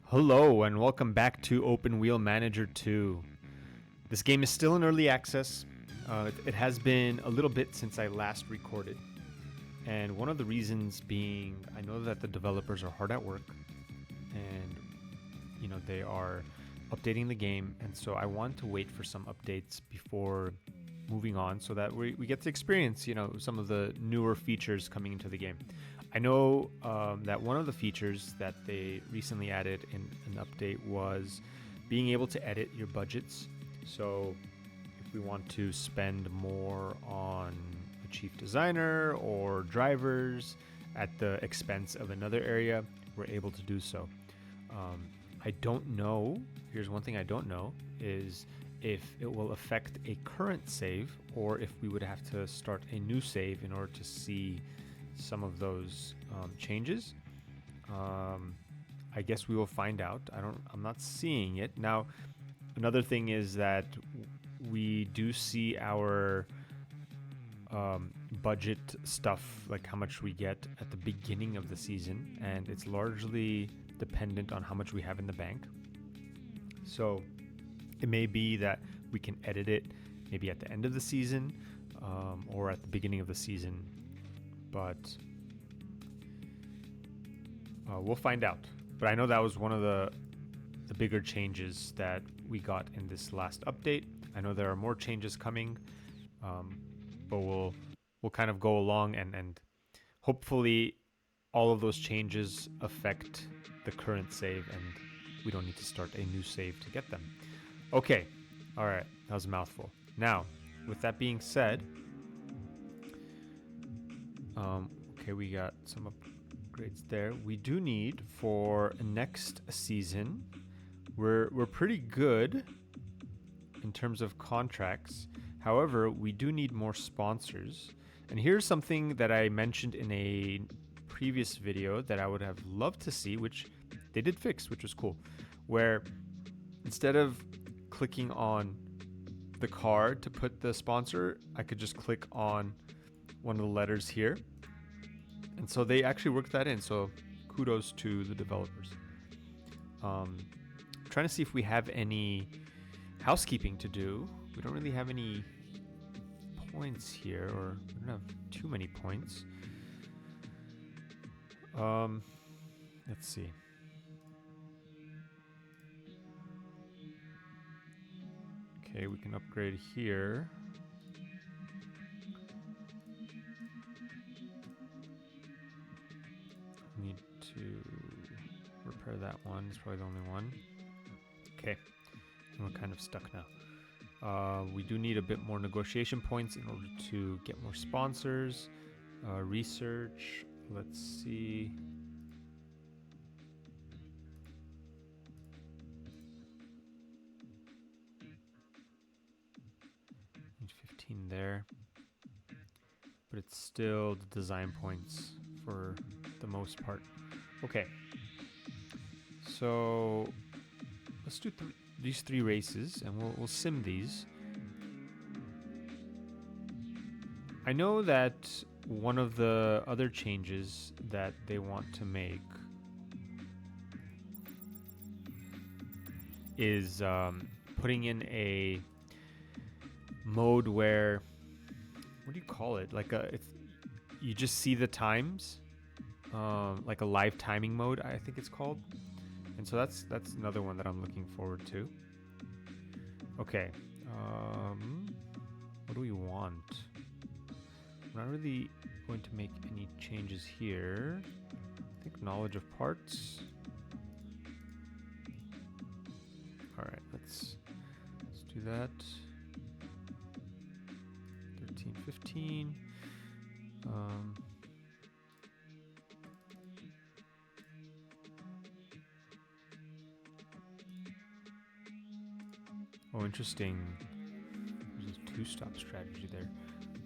Hello and welcome back to Open Wheel Manager 2. This game is still in early access. It has been a little bit since I last recorded. And one of the reasons being, I know that the developers are hard at work and, they are updating the game. And so I want to wait for some updates before moving on so that we get to experience, some of the newer features coming into the game. I know that one of the features that they recently added in an update was being able to edit your budgets. So if we want to spend more on a chief designer or drivers at the expense of another area, we're able to do so. I don't know. Here's one thing I don't know is if it will affect a current save or if we would have to start a new save in order to see some of those changes. I guess we will find out. I'm not seeing it. Now, another thing is that we do see our budget stuff, like how much we get at the beginning of the season, and it's largely dependent on how much we have in the bank. So it may be that we can edit it maybe at the end of the season or at the beginning of the season, but we'll find out. But I know that was one of the bigger changes that we got in this last update. I know there are more changes coming, but we'll kind of go along and hopefully all of those changes affect the current save and we don't need to start a new save to get them. Okay, all right, that was a mouthful. Now, with that being said, okay, we got some upgrades there. We do need for next season, we're pretty good in terms of contracts. However, we do need more sponsors. And here's something that I mentioned in a previous video that I would have loved to see, which they did fix, which was cool, where instead of clicking on the card to put the sponsor, I could just click on one of the letters here. And so they actually worked that in. So kudos to the developers. Trying to see if we have any housekeeping to do. We don't really have any points here, or we don't have too many points. Let's see. Okay, we can upgrade here. Need to repair that one. It's probably the only one. Okay, and we're kind of stuck now. We do need a bit more negotiation points in order to get more sponsors. Research, let's see. Need 15 there. But it's still the design points for the most part. Okay. So let's do these three races and we'll sim these. I know that one of the other changes that they want to make is putting in a mode where, what do you call it? Like you just see the times, like a live timing mode, I think it's called. And so that's another one that I'm looking forward to. Okay, what do we want? I'm not really going to make any changes here. I think knowledge of parts. All right, let's do that. 13, 15. Oh, interesting. There's a two-stop strategy there.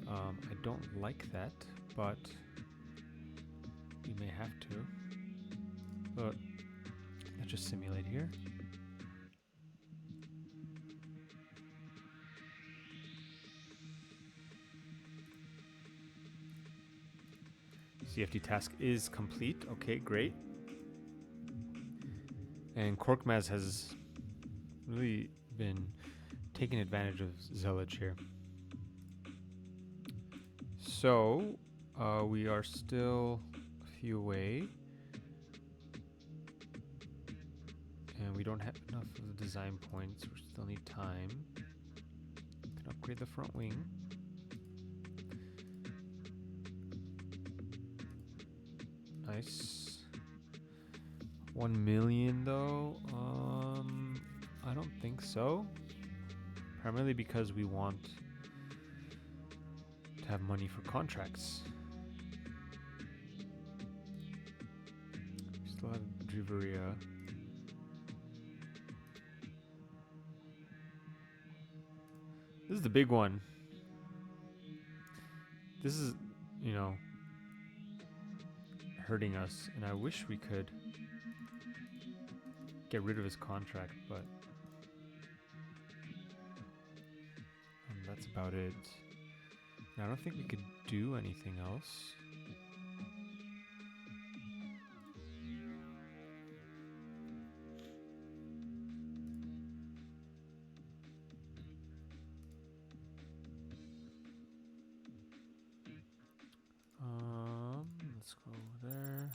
I don't like that, but we may have to. But let's just simulate here. CFD task is complete. Okay, great. And Korkmaz has really been taking advantage of Zealot here. So, we are still a few away. And we don't have enough of the design points. We still need time. Can upgrade the front wing. Nice. 1 million though. I don't think so. Primarily because we want to have money for contracts. We still have Driveria. This is the big one. This is, you know, hurting us, and I wish we could get rid of his contract, but that's about it. And I don't think we could do anything else. Let's go over there.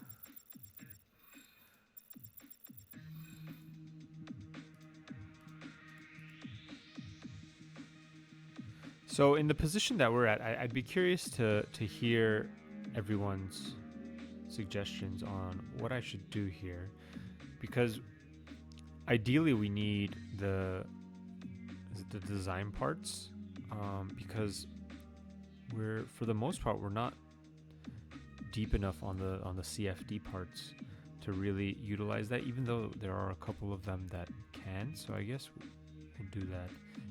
So in the position that we're at, I'd be curious to hear everyone's suggestions on what I should do here, because ideally we need the design parts, because for the most part we're not deep enough on the CFD parts to really utilize that, even though there are a couple of them that can. So I guess we'll do that.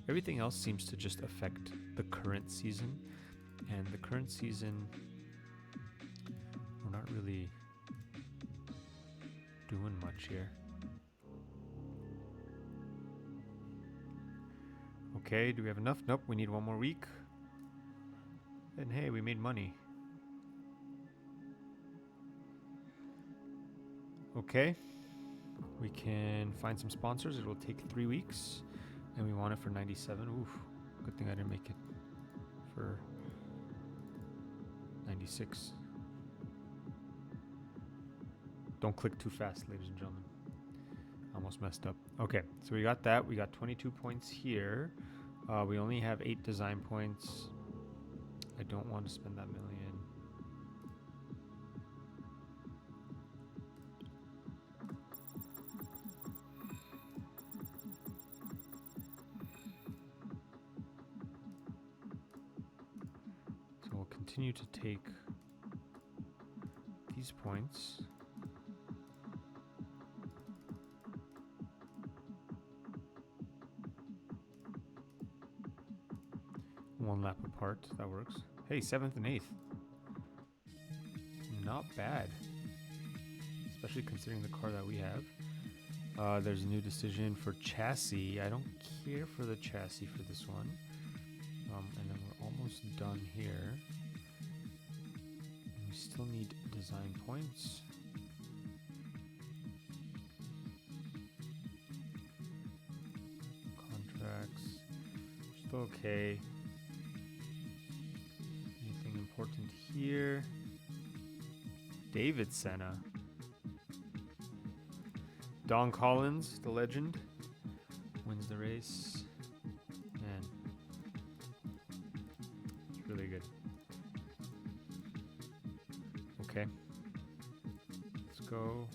Everything else seems to just affect the current season, and the current season we're not really doing much here. Okay, do we have enough? Nope, we need one more week. And hey, we made money. Okay, we can find some sponsors. It will take 3 weeks, and we want it for 97. Oof, good thing I didn't make it for 96. Don't click too fast, ladies and gentlemen. Almost messed up. Okay, so we got that. We got 22 points here. We only have 8 design points. I don't want to spend that million. So we'll continue to take these points. One lap apart, that works. Hey, 7th and 8th. Not bad. Especially considering the car that we have. There's a new decision for chassis. I don't care for the chassis for this one. And then we're almost done here. And we still need design points. Contracts. Still okay. Important here. David Senna. Don Collins, the legend, wins the race. Man, it's really good. Okay, let's go.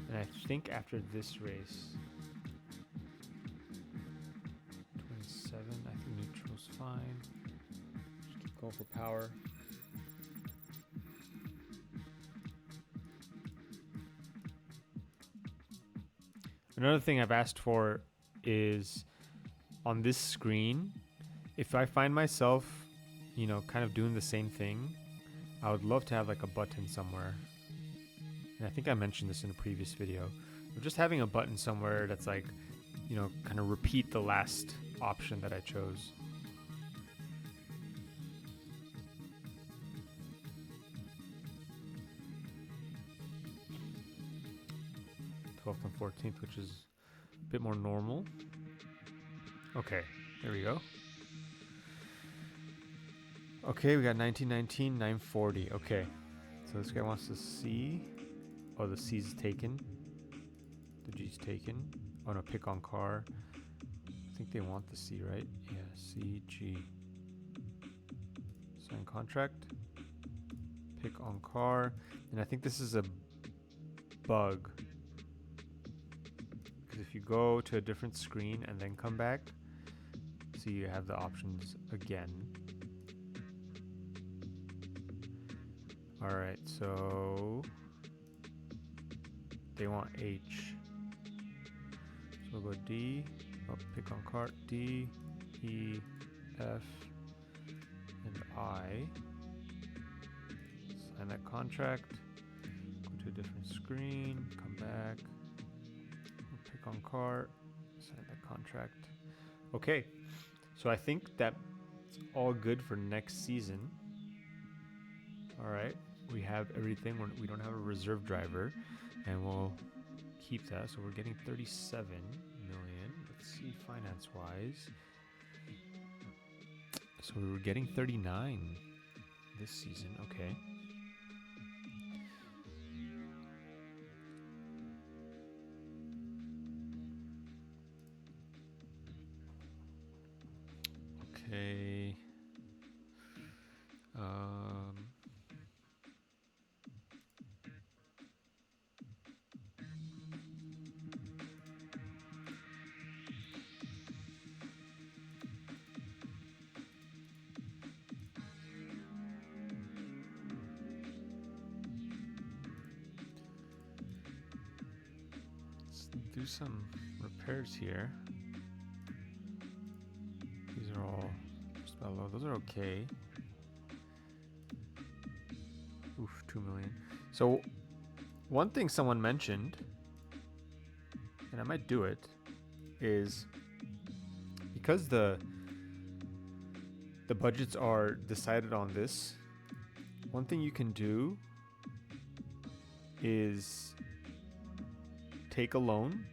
And I think after this race, I think neutral's fine. Just keep going for power. Another thing I've asked for is on this screen, if I find myself, you know, kind of doing the same thing, I would love to have like a button somewhere. And I think I mentioned this in a previous video. Of just having a button somewhere that's like, you know, kind of repeat the last option that I chose. 12th and 14th, which is a bit more normal. Okay, there we go. Okay, we got 1919, 940. Okay, so this guy wants to C. Oh, the C's taken. The G's taken. Oh no, pick on car. I think they want the C, right? Yeah, C, G. Sign contract. Pick on car. And I think this is a bug. Because if you go to a different screen and then come back, so you have the options again. Alright, so they want H. So we'll go D. Oh, pick on cart. D, E, F, and I. Sign that contract. Go to a different screen. Come back. Pick on cart. Sign that contract. Okay. So I think that's all good for next season. All right. We have everything. We don't have a reserve driver, and we'll keep that. So we're getting 37 million. Let's see finance-wise. So we were getting 39 this season. Okay. Okay. Let's do some repairs here. These are all just about low. Those are okay. Oof, 2 million. So one thing someone mentioned, and I might do it, is because the budgets are decided on this, one thing you can do is take a loan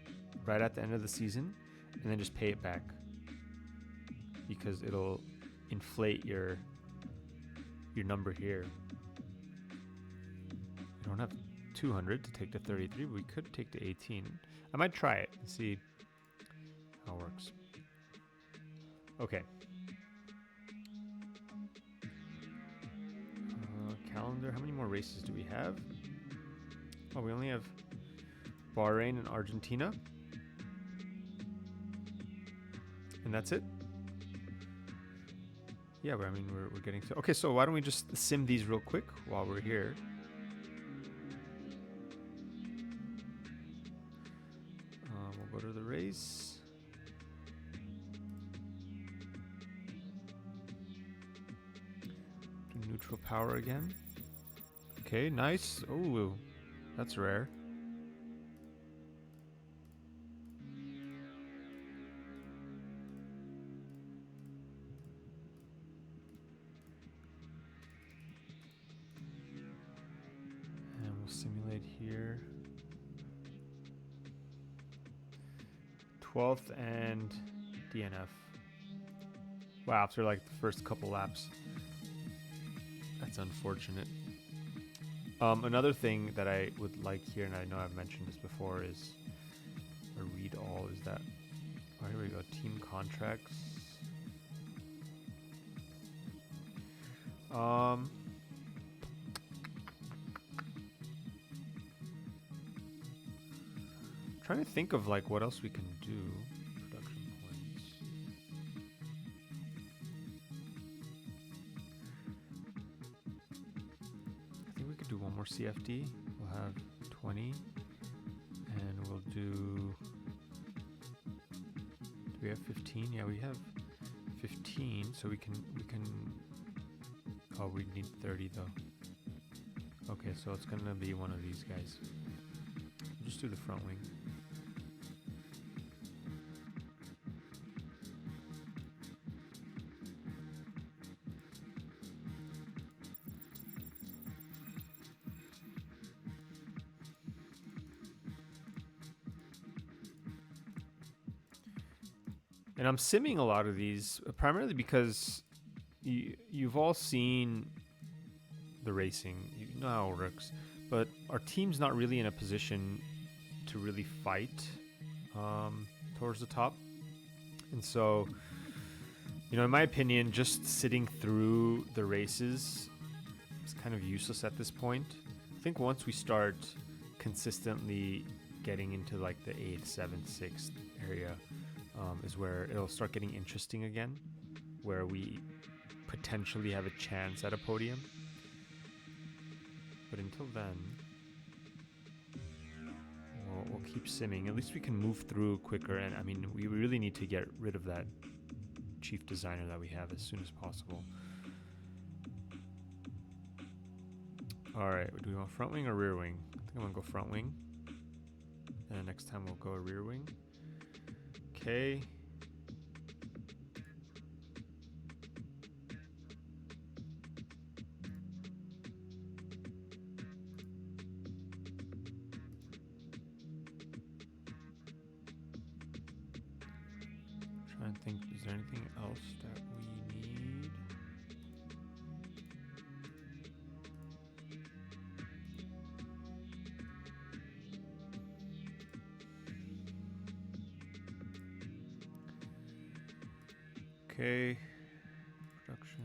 right at the end of the season and then just pay it back, because it'll inflate your number here. We don't have 200 to take to 33, but we could take to 18. I might try it and see how it works. Okay. Calendar. How many more races do we have? Oh, we only have Bahrain and Argentina. And that's it? Yeah, but I mean, we're getting to... Okay, so why don't we just sim these real quick while we're here. We'll go to the race. Do neutral power again. Okay, nice. Oh, that's rare. And we'll simulate here. 12th and DNF. Wow, after like the first couple laps. That's unfortunate. Another thing that I would like here, and I know I've mentioned this before, is a read all. Is that... Oh, here we go. Team contracts. Trying to think of like what else we can do. Production points. I think we could do one more CFD. We'll have 20, and we'll do. Do we have 15? Yeah, we have 15. So we can. Oh, we need 30 though. Okay, so it's gonna be one of these guys. We'll just do the front wing. And I'm simming a lot of these, primarily because you've all seen the racing. You know how it works. But our team's not really in a position to really fight towards the top. And so, you know, in my opinion, just sitting through the races is kind of useless at this point. I think once we start consistently getting into like the 8th, 7th, 6th area is where it'll start getting interesting again, where we potentially have a chance at a podium. But until then, we'll keep simming. At least we can move through quicker. And I mean, we really need to get rid of that chief designer that we have as soon as possible. All right, do we want front wing or rear wing? I think I'm gonna go front wing. And next time we'll go a rear wing. Okay. Trying to think, is there anything else that we need? Okay, production,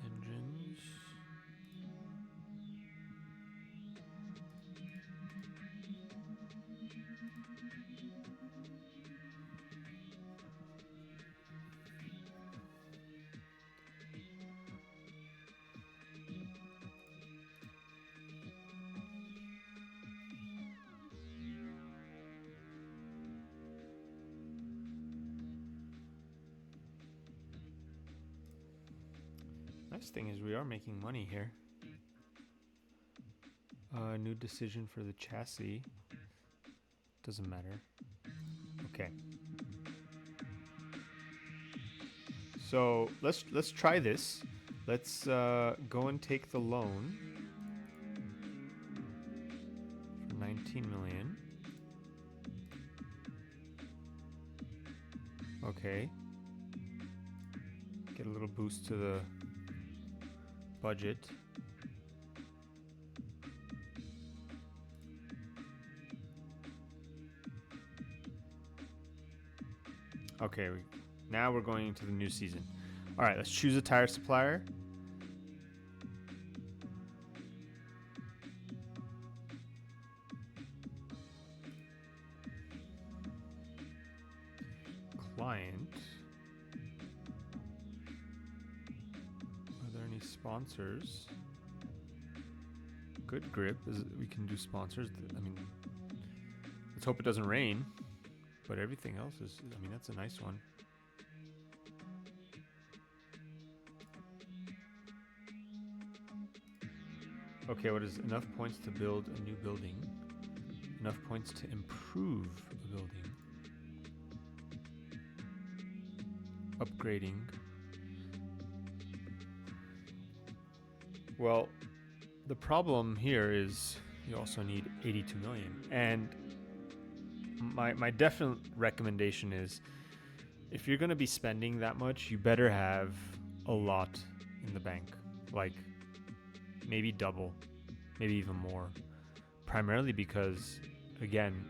engines. Nice thing is we are making money here. New decision for the chassis. Doesn't matter. Okay. So let's try this. Let's go and take the loan for 19 million. Okay. Get a little boost to the budget. Okay, now we're going into the new season. All right, let's choose a tire supplier. Client. Are there any sponsors? Good grip. We can do sponsors. I mean, let's hope it doesn't rain. But everything else is, I mean, that's a nice one. Okay, what is enough points to build a new building? Enough points to improve a building. Upgrading. Well, the problem here is you also need 82 million. And my definite recommendation is if you're going to be spending that much, you better have a lot in the bank. Like maybe double, maybe even more. Primarily because, again,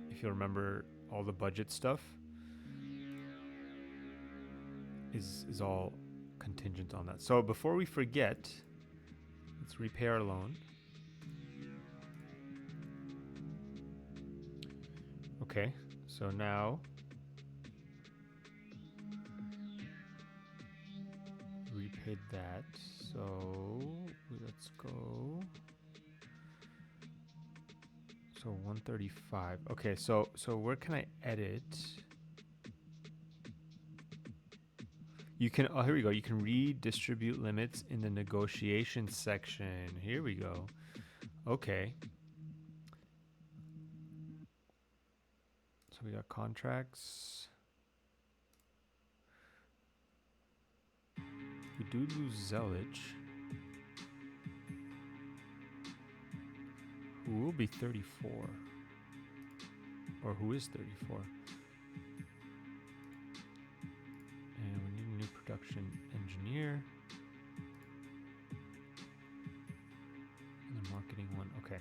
if you remember, all the budget stuff is all contingent on that. So before we forget, let's repay our loan. Okay, so now repaid that. So let's go. So 135. Okay, so where can I edit? You can, oh, here we go. You can redistribute limits in the negotiation section. Here we go. Okay. So we got contracts. We do lose Zelich, who will be 34. Or who is 34. production engineer. And the marketing one. Okay.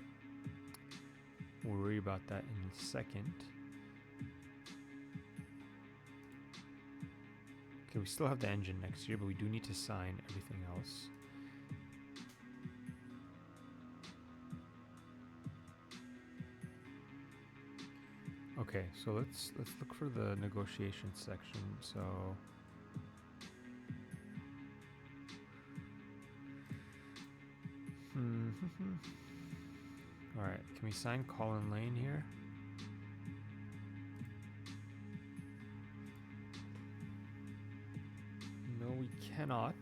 We'll worry about that in a second. Okay, we still have the engine next year, but we do need to sign everything else. Okay, so let's look for the negotiation section. So all right, can we sign Colin Lane here? No, we cannot.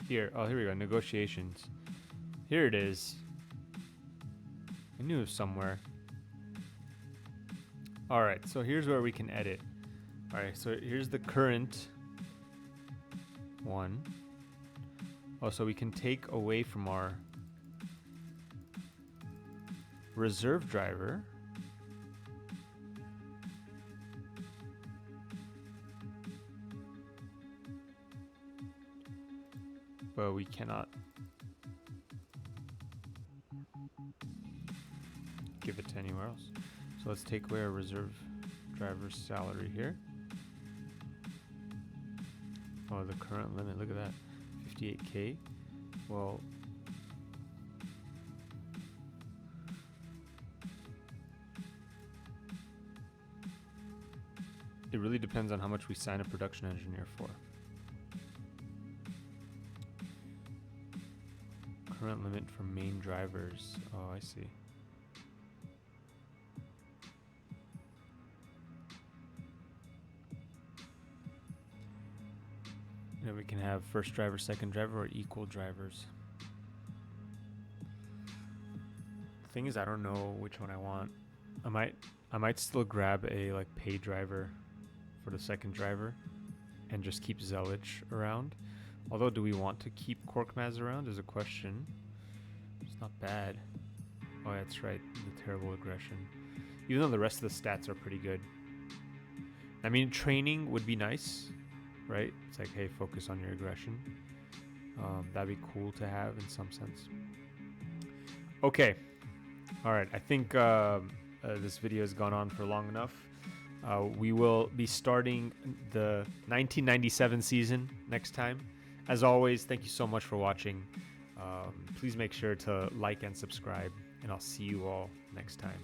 Here, oh, here we go, negotiations. Here it is. I knew it was somewhere. All right, so here's where we can edit. All right, so here's the current one. Oh, so we can take away from our reserve driver. But we cannot give it to anywhere else. So let's take away our reserve driver's salary here. Oh, the current limit, look at that, 58K. Well, it really depends on how much we sign a production engineer for. Current limit for main drivers. Oh, I see. You know, we can have first driver, second driver, or equal drivers. The thing is, I don't know which one I want. I might still grab a like paid driver for the second driver and just keep Zelich around. Although, do we want to keep Korkmaz around is a question. It's not bad. Oh, that's right, the terrible aggression. Even though the rest of the stats are pretty good. I mean, training would be nice, right? It's like, hey, focus on your aggression. That'd be cool to have in some sense. Okay. All right, I think this video has gone on for long enough. We will be starting the 1997 season next time. As always, thank you so much for watching. Please make sure to like and subscribe, and I'll see you all next time.